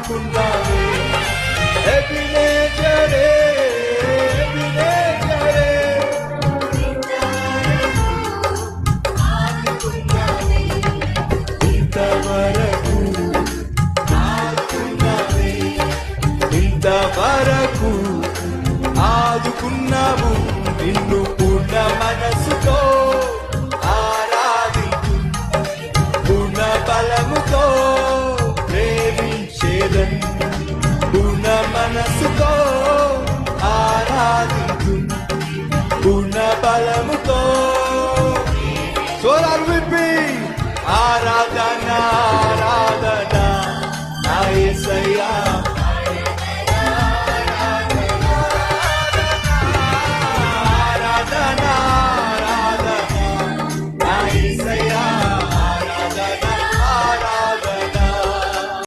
ఆదుకున్నావే ఎబినేజరే ఎబినేజరే ఇంతవరకు ఆదుకున్నావే ఇంతవరకు ఆదుకున్నావు నిన్ను పూర్ణ మనసుతో ఆరాధించు పూర్ణ బలముతో ప్రేమించేదన్ పూర్ణ మనసుతో ఆరాధించు పూర్ణ బలముతో స్వరాలు విప్పి ఆరాధన ఆరాధన